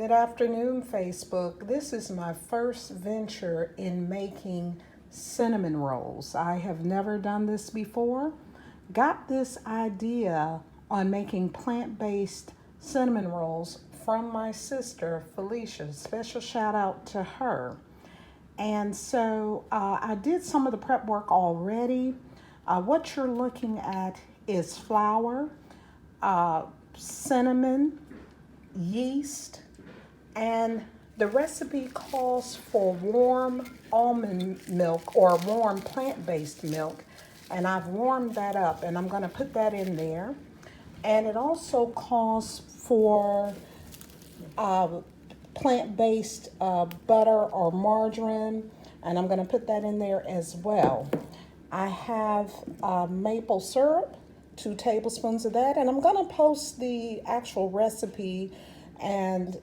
Good afternoon, Facebook. This is my first venture in making cinnamon rolls. I have never done this before. Got this idea on making plant-based cinnamon rolls from my sister, Felicia. Special shout out to her. And so I did some of the prep work already. What you're looking at is flour, cinnamon, yeast, and the recipe calls for warm almond milk or warm plant-based milk, and I've warmed that up and I'm going to put that in there. And it also calls for plant-based butter or margarine, and I'm going to put that in there as well. I have maple syrup, 2 tablespoons of that, and I'm going to post the actual recipe. And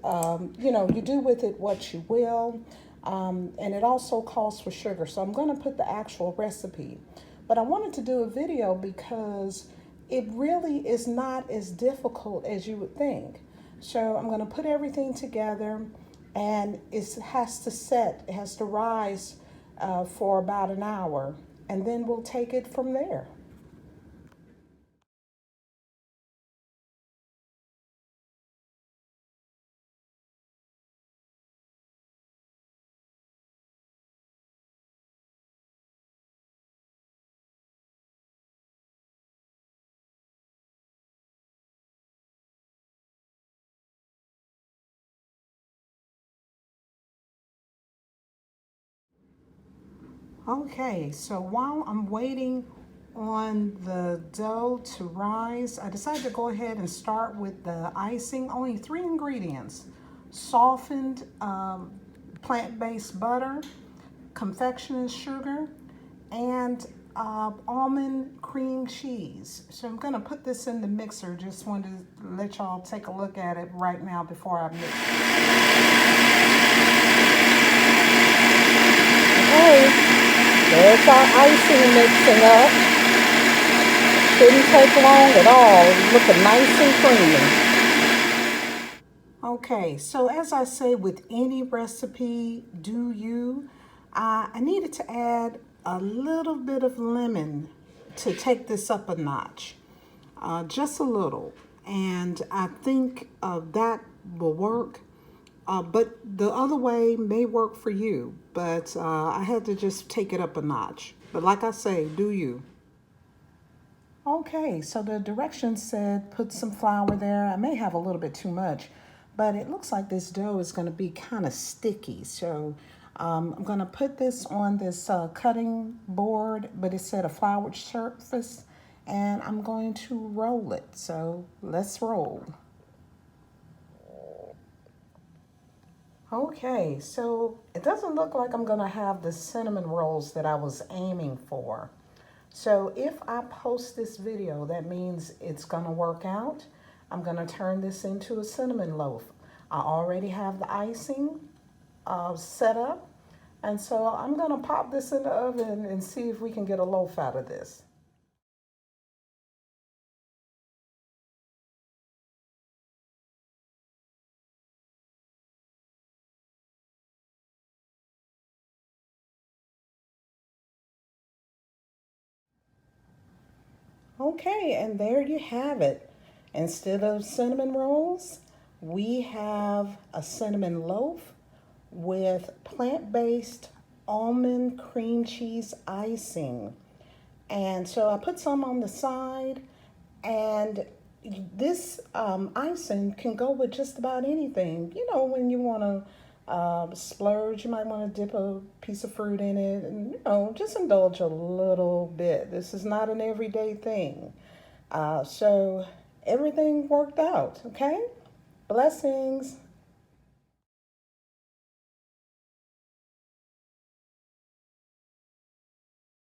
you do with it what you will. And it also calls for sugar, so I'm going to put the actual recipe. But I wanted to do a video because it really is not as difficult as you would think. So I'm going to put everything together, and it has to rise for about an hour, and then we'll take it from there. Okay, so while I'm waiting on the dough to rise, I decided to go ahead and start with the icing. Only 3 ingredients: softened plant-based butter, confectioner's sugar, and almond cream cheese. So I'm gonna put this in the mixer. Just wanted to let y'all take a look at it right now before I mix it. Okay. There's our icing mixing up. Shouldn't take long at all. It's looking nice and creamy. Okay, so as I say with any recipe, do you, I needed to add a little bit of lemon to take this up a notch. Just a little. And I think that will work. But the other way may work for you, but I had to just take it up a notch. But like I say, do you. Okay, so the directions said put some flour there. I may have a little bit too much, but it looks like this dough is going to be kind of sticky. So I'm going to put this on this cutting board, but it said a floured surface, and I'm going to roll it. So let's roll. Okay, so it doesn't look like I'm gonna have the cinnamon rolls that I was aiming for. So if I post this video, that means it's gonna work out. I'm gonna turn this into a cinnamon loaf. I already have the icing set up, and so I'm gonna pop this in the oven and see if we can get a loaf out of this. Okay, and there you have it. Instead of cinnamon rolls, we have a cinnamon loaf with plant-based almond cream cheese icing. And so I put some on the side, and this icing can go with just about anything. You know, when you want to splurge, you might want to dip a piece of fruit in it and, just indulge a little bit. This is not an everyday thing. So everything worked out, okay? Blessings.